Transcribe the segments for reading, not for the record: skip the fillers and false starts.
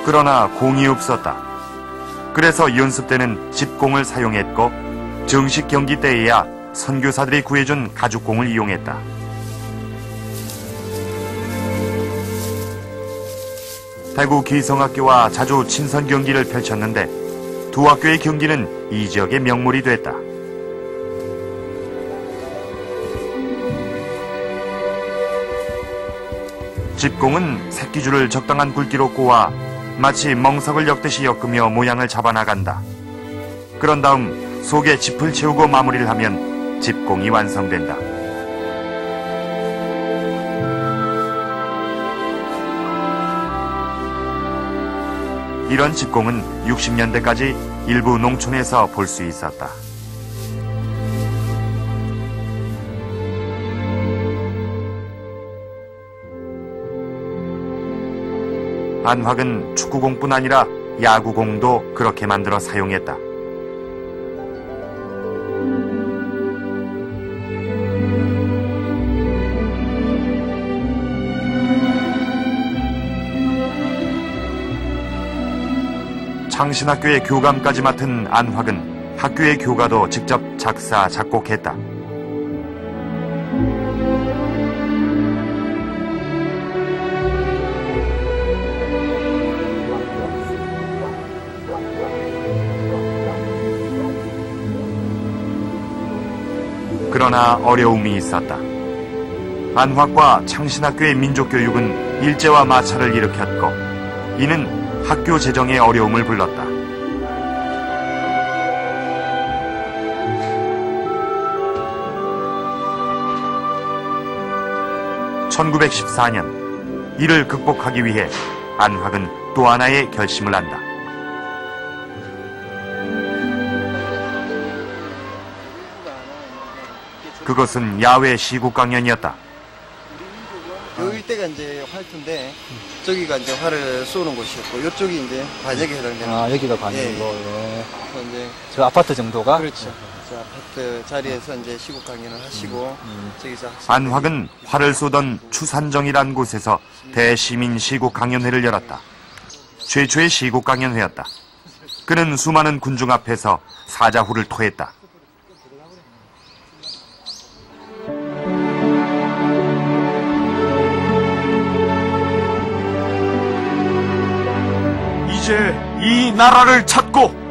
그러나 공이 없었다. 그래서 연습 때는 집공을 사용했고 정식 경기 때에야 선교사들이 구해준 가죽공을 이용했다. 대구 기성학교와 자주 친선 경기를 펼쳤는데 두 학교의 경기는 이 지역의 명물이 됐다. 집공은 새끼줄을 적당한 굵기로 꼬아 마치 멍석을 엮듯이 엮으며 모양을 잡아나간다. 그런 다음 속에 짚을 채우고 마무리를 하면 집공이 완성된다. 이런 집공은 60년대까지 일부 농촌에서 볼 수 있었다. 안확은 축구공뿐 아니라 야구공도 그렇게 만들어 사용했다. 창신학교의 교감까지 맡은 안확은 학교의 교가도 직접 작사, 작곡했다. 그러나 어려움이 있었다. 안확과 창신학교의 민족교육은 일제와 마찰을 일으켰고 이는 학교 재정에 어려움을 불렀다. (1914년) 이를 극복하기 위해 안확은 또 하나의 결심을 한다. 그것은 야외 시국 강연이었다. 요 일대가 이제 활투인데 저기가 이제 활을 쏘는 곳이었고 이쪽이 이제 관역에 해당되는. 아, 여기가 관역이고. 예. 그래서 이제 저 아파트 정도가? 그렇죠. 저 아파트 자리에서 이제 시국 강연을 하시고 저기서 안확은 활을 쏘던 추산정이란 곳에서 대시민 시국 강연회를 열었다. 최초의 시국 강연회였다. 그는 수많은 군중 앞에서 사자후를 토했다. 이제 이 나라를 찾고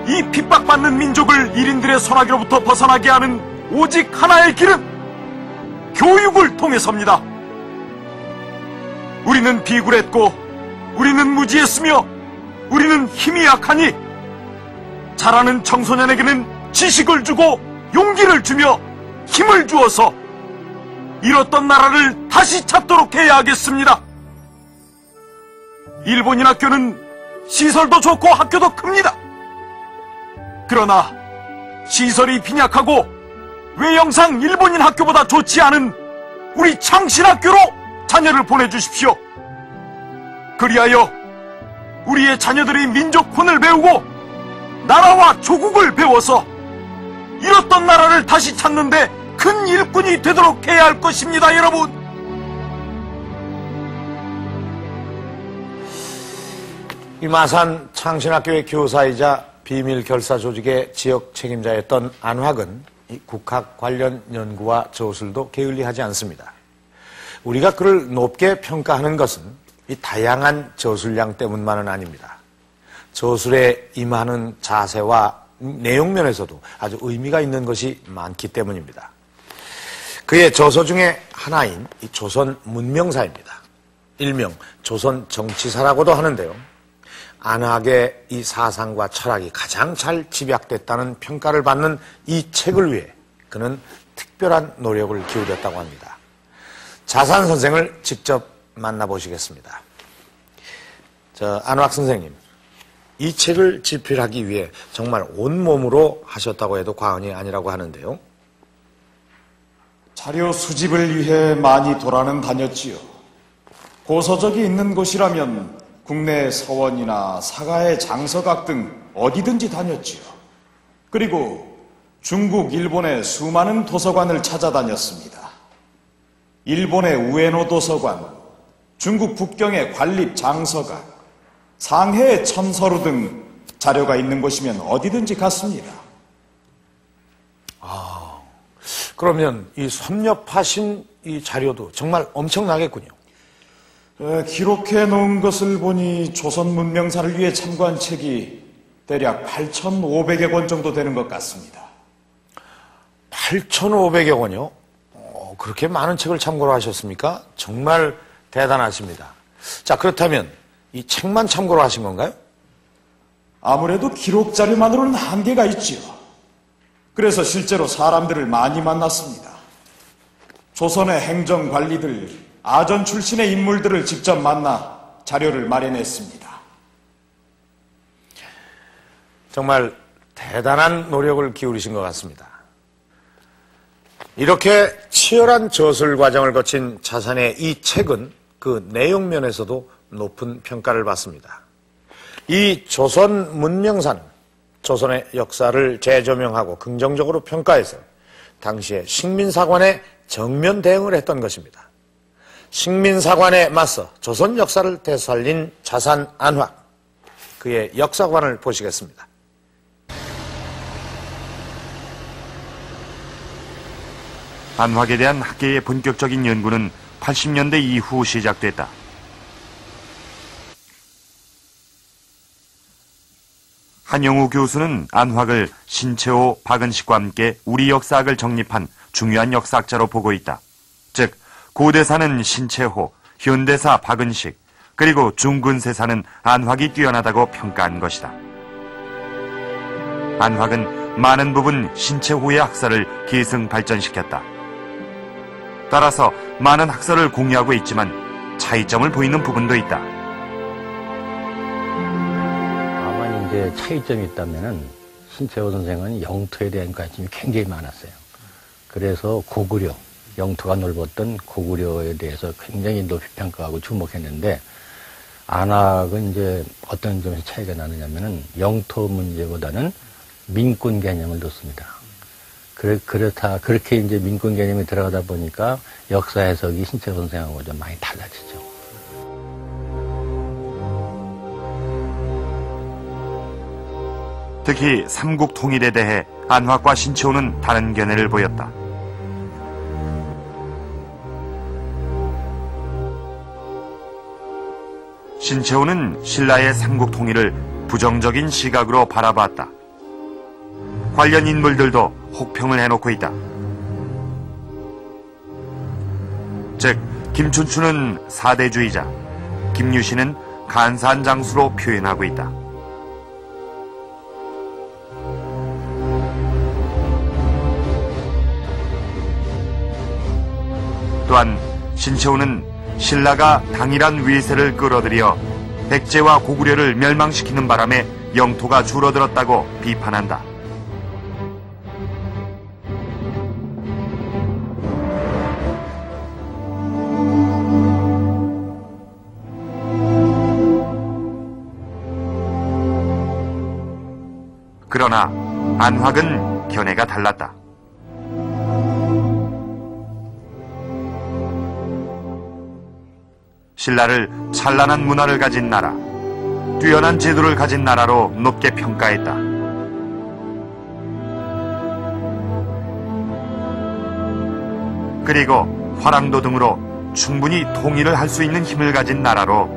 이 핍박받는 민족을 일인들의 손아귀로부터 벗어나게 하는 오직 하나의 길은 교육을 통해서입니다. 우리는 비굴했고 우리는 무지했으며 우리는 힘이 약하니 자라는 청소년에게는 지식을 주고 용기를 주며 힘을 주어서 잃었던 나라를 다시 찾도록 해야 하겠습니다. 일본인 학교는 시설도 좋고 학교도 큽니다. 그러나 시설이 빈약하고 외형상 일본인 학교보다 좋지 않은 우리 창신학교로 자녀를 보내주십시오. 그리하여 우리의 자녀들이 민족혼을 배우고 나라와 조국을 배워서 잃었던 나라를 다시 찾는데 큰 일꾼이 되도록 해야 할 것입니다, 여러분. 이 마산 창신학교의 교사이자 비밀 결사 조직의 지역 책임자였던 안확은 이 국학 관련 연구와 저술도 게을리하지 않습니다. 우리가 그를 높게 평가하는 것은 이 다양한 저술량 때문만은 아닙니다. 저술에 임하는 자세와 내용 면에서도 아주 의미가 있는 것이 많기 때문입니다. 그의 저서 중에 하나인 이 조선 문명사입니다. 일명 조선 정치사라고도 하는데요. 안확의 이 사상과 철학이 가장 잘 집약됐다는 평가를 받는 이 책을 위해 그는 특별한 노력을 기울였다고 합니다. 자산 선생을 직접 만나보시겠습니다. 안확 선생님, 이 책을 집필하기 위해 정말 온몸으로 하셨다고 해도 과언이 아니라고 하는데요. 자료 수집을 위해 많이 돌아는 다녔지요. 고서적이 있는 곳이라면 국내 서원이나 사가의 장서각 등 어디든지 다녔지요. 그리고 중국, 일본의 수많은 도서관을 찾아다녔습니다. 일본의 우에노 도서관, 중국 북경의 관립 장서각, 상해 천서루 등 자료가 있는 곳이면 어디든지 갔습니다. 그러면 이 섭렵하신 이 자료도 정말 엄청나겠군요. 기록해 놓은 것을 보니 조선 문명사를 위해 참고한 책이 대략 8,500여 권 정도 되는 것 같습니다. 8,500여 권이요? 그렇게 많은 책을 참고로 하셨습니까? 정말 대단하십니다. 자, 그렇다면 이 책만 참고로 하신 건가요? 아무래도 기록 자료만으로는 한계가 있지요. 그래서 실제로 사람들을 많이 만났습니다. 조선의 행정관리들, 아전 출신의 인물들을 직접 만나 자료를 마련했습니다. 정말 대단한 노력을 기울이신 것 같습니다. 이렇게 치열한 저술 과정을 거친 차산의 이 책은 그 내용면에서도 높은 평가를 받습니다. 이 조선 문명사는 조선의 역사를 재조명하고 긍정적으로 평가해서 당시에 식민사관에 정면 대응을 했던 것입니다. 식민사관에 맞서 조선 역사를 되살린 차산 안팎, 그의 역사관을 보시겠습니다. 안팎에 대한 학계의 본격적인 연구는 80년대 이후 시작됐다. 한영우 교수는 안팎을 신채호, 박은식과 함께 우리 역사학을 정립한 중요한 역사학자로 보고 있다. 즉, 고대사는 신채호, 현대사 박은식, 그리고 중근세사는 안팎이 뛰어나다고 평가한 것이다. 안팎은 많은 부분 신채호의 학설을 계승 발전시켰다. 따라서 많은 학설을 공유하고 있지만 차이점을 보이는 부분도 있다. 다만 이제 차이점이 있다면은 신채호 선생은 영토에 대한 관심이 굉장히 많았어요. 그래서 고구려, 영토가 넓었던 고구려에 대해서 굉장히 높이 평가하고 주목했는데, 안학은 이제 어떤 점에서 차이가 나느냐면은 영토 문제보다는 민권 개념을 뒀습니다. 그렇게 이제 민권 개념이 들어가다 보니까 역사 해석이 신채호 선생하고 좀 많이 달라지죠. 특히 삼국 통일에 대해 안팎과 신채호는 다른 견해를 보였다. 신채호는 신라의 삼국 통일을 부정적인 시각으로 바라봤다. 관련 인물들도 혹평을 해놓고 있다. 즉, 김춘추는 사대주의자, 김유신은 간사한 장수로 표현하고 있다. 또한 신채호는 신라가 당일한 위세를 끌어들여 백제와 고구려를 멸망시키는 바람에 영토가 줄어들었다고 비판한다. 그러나 안팎은 견해가 달랐다. 신라를 찬란한 문화를 가진 나라, 뛰어난 제도를 가진 나라로 높게 평가했다. 그리고 화랑도 등으로 충분히 통일을 할 수 있는 힘을 가진 나라로